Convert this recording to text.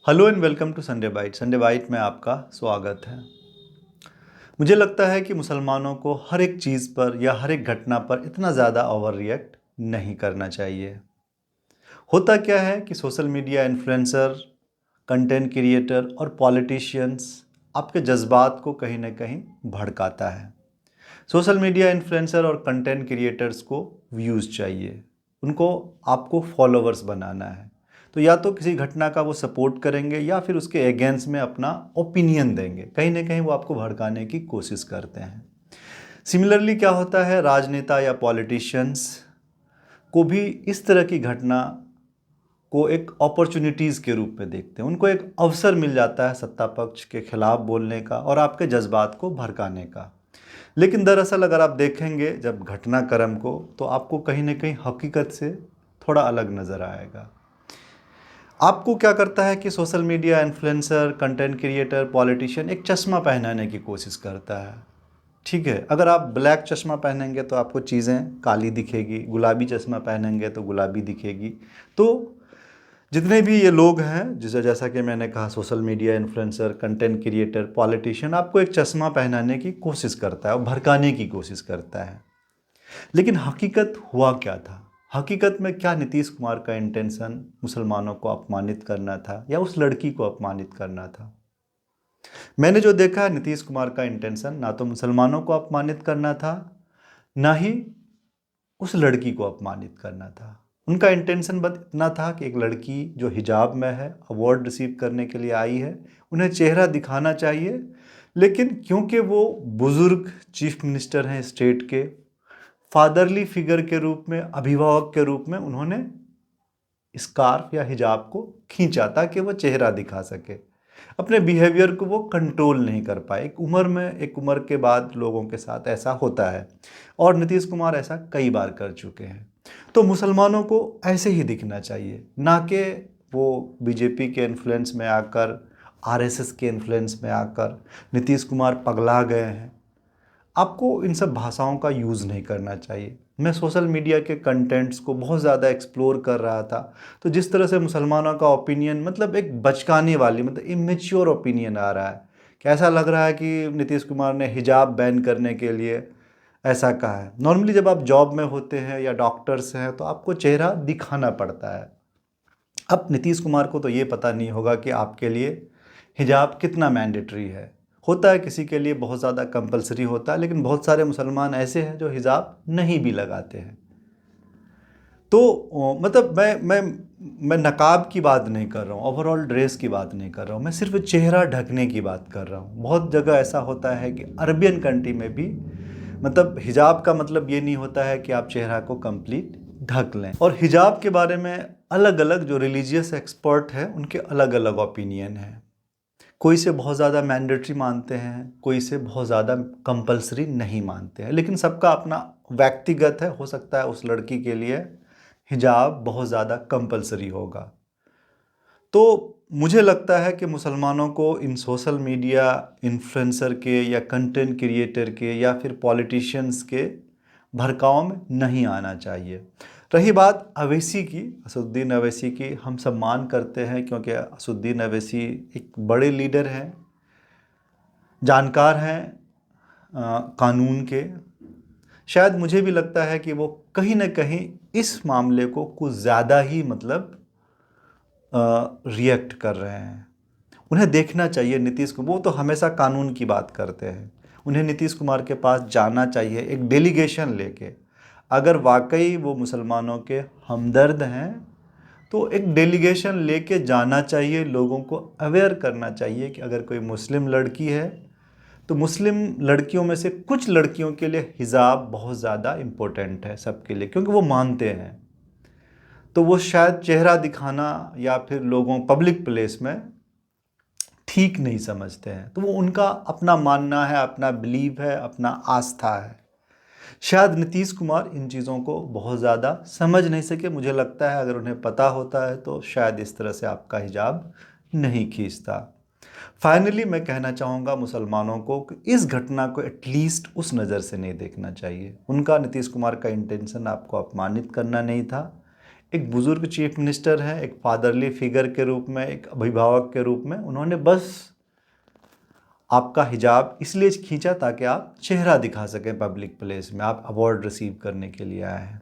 Hello and welcome to Sunday Bite. Sunday Bite में आपका स्वागत है। मुझे लगता है कि मुसलमानों को हर एक चीज़ पर या हर एक घटना पर इतना ज़्यादा ओवर रिएक्ट नहीं करना चाहिए। होता क्या है कि social media influencer, content creator और पॉलिटिशियंस आपके जज्बात को कहीं ना कहीं भड़काता है। सोशल मीडिया इन्फ्लुएंसर और कंटेंट क्रिएटर्स को व्यूज़ चाहिए, उनको आपको फॉलोअर्स बनाना है। तो या तो किसी घटना का वो सपोर्ट करेंगे या फिर उसके अगेंस्ट में अपना ओपिनियन देंगे। कहीं ना कहीं वो आपको भड़काने की कोशिश करते हैं। सिमिलरली क्या होता है, राजनेता या पॉलिटिशियंस को भी इस तरह की घटना को एक अपॉर्चुनिटीज़ के रूप में देखते हैं। उनको एक अवसर मिल जाता है सत्ता पक्ष के खिलाफ बोलने का और आपके जज्बात को भड़काने का। लेकिन दरअसल अगर आप देखेंगे जब घटनाक्रम को, तो आपको कहीं ना कहीं हकीकत से थोड़ा अलग नज़र आएगा। आपको क्या करता है कि social media influencer, content creator, politician एक चश्मा पहनाने की कोशिश करता है। ठीक है, अगर आप ब्लैक चश्मा पहनेंगे तो आपको चीज़ें काली दिखेगी, गुलाबी चश्मा पहनेंगे तो गुलाबी दिखेगी। तो जितने भी ये लोग हैं, जैसा कि मैंने कहा, social media influencer, content creator, politician आपको एक चश्मा पहनाने की कोशिश करता है और भड़काने की कोशिश करता है। लेकिन हकीकत हुआ क्या था? हकीकत में क्या नीतीश कुमार का इंटेंशन मुसलमानों को अपमानित करना था या उस लड़की को अपमानित करना था? मैंने जो देखा है, नीतीश कुमार का इंटेंशन ना तो मुसलमानों को अपमानित करना था, ना ही उस लड़की को अपमानित करना था। उनका इंटेंशन बस इतना था कि एक लड़की जो हिजाब में है, अवार्ड रिसीव करने के लिए आई है, उन्हें चेहरा दिखाना चाहिए। लेकिन क्योंकि वो बुज़ुर्ग चीफ मिनिस्टर हैं स्टेट के, फादरली फिगर के रूप में, अभिभावक के रूप में उन्होंने स्कार्फ या हिजाब को खींचा ताकि वो चेहरा दिखा सके। अपने बिहेवियर को वो कंट्रोल नहीं कर पाए। एक उम्र के बाद लोगों के साथ ऐसा होता है और नीतीश कुमार ऐसा कई बार कर चुके हैं। तो मुसलमानों को ऐसे ही दिखना चाहिए, ना कि वो बीजेपी के इन्फ्लुएंस में आकर, आरएसएस के इन्फ्लुएंस में आकर नीतीश कुमार पगला गए हैं। आपको इन सब भाषाओं का यूज़ नहीं करना चाहिए। मैं सोशल मीडिया के कंटेंट्स को बहुत ज़्यादा एक्सप्लोर कर रहा था, तो जिस तरह से मुसलमानों का ओपिनियन, मतलब एक बचकाने वाली, मतलब इमेच्योर ओपिनियन आ रहा है कि ऐसा लग रहा है कि नीतीश कुमार ने हिजाब बैन करने के लिए ऐसा कहा है। नॉर्मली जब आप जॉब में होते हैं या डॉक्टर्स हैं तो आपको चेहरा दिखाना पड़ता है। अब नीतीश कुमार को तो ये पता नहीं होगा कि आपके लिए हिजाब कितना मैंडेटरी है। होता है किसी के लिए बहुत ज़्यादा कंपलसरी होता है, लेकिन बहुत सारे मुसलमान ऐसे हैं जो हिजाब नहीं भी लगाते हैं। तो मतलब मैं नकाब की बात नहीं कर रहा हूँ, ओवरऑल ड्रेस की बात नहीं कर रहा हूँ, मैं सिर्फ चेहरा ढकने की बात कर रहा हूँ। बहुत जगह ऐसा होता है कि अरबियन कंट्री में भी, मतलब हिजाब का मतलब ये नहीं होता है कि आप चेहरा को कंप्लीट ढक लें। और हिजाब के बारे में अलग अलग जो रिलीजियस एक्सपर्ट हैं उनके अलग अलग ओपिनियन हैं। कोई इसे बहुत ज़्यादा मैंडेटरी मानते हैं, कोई इसे बहुत ज़्यादा कंपलसरी नहीं मानते हैं, लेकिन सबका अपना व्यक्तिगत है। हो सकता है उस लड़की के लिए हिजाब बहुत ज़्यादा कंपलसरी होगा। तो मुझे लगता है कि मुसलमानों को इन सोशल मीडिया इन्फ्लुएंसर के या कंटेंट क्रिएटर के या फिर पॉलिटिशियंस के भड़काव में नहीं आना चाहिए। रही बात अवैसी की, असदुद्दीन अवैसी की, हम सम्मान करते हैं क्योंकि असदुद्दीन अवैसी एक बड़े लीडर हैं, जानकार हैं कानून के। शायद मुझे भी लगता है कि वो कहीं ना कहीं इस मामले को कुछ ज़्यादा ही, मतलब रिएक्ट कर रहे हैं। उन्हें देखना चाहिए नीतीश को, वो तो हमेशा कानून की बात करते हैं। उन्हें नीतीश कुमार के पास जाना चाहिए एक डेलीगेशन लेके। अगर वाकई वो मुसलमानों के हमदर्द हैं तो एक डेलीगेशन लेके जाना चाहिए, लोगों को अवेयर करना चाहिए कि अगर कोई मुस्लिम लड़की है तो मुस्लिम लड़कियों में से कुछ लड़कियों के लिए हिजाब बहुत ज़्यादा इम्पोर्टेंट है सबके लिए, क्योंकि वो मानते हैं। तो वो शायद चेहरा दिखाना या फिर लोगों पब्लिक प्लेस में ठीक नहीं समझते हैं। तो वो उनका अपना मानना है, अपना बिलीव है, अपना आस्था है। शायद नीतीश कुमार इन चीज़ों को बहुत ज़्यादा समझ नहीं सके। मुझे लगता है अगर उन्हें पता होता है तो शायद इस तरह से आपका हिजाब नहीं खींचता। फाइनली मैं कहना चाहूँगा मुसलमानों को कि इस घटना को एटलीस्ट उस नज़र से नहीं देखना चाहिए। उनका, नीतीश कुमार का इंटेंशन आपको अपमानित करना नहीं था। एक बुज़ुर्ग चीफ मिनिस्टर है, एक फादरली फिगर के रूप में, एक अभिभावक के रूप में उन्होंने बस आपका हिजाब इसलिए खींचा ताकि आप चेहरा दिखा सकें पब्लिक प्लेस में, आप अवार्ड रिसीव करने के लिए आए हैं।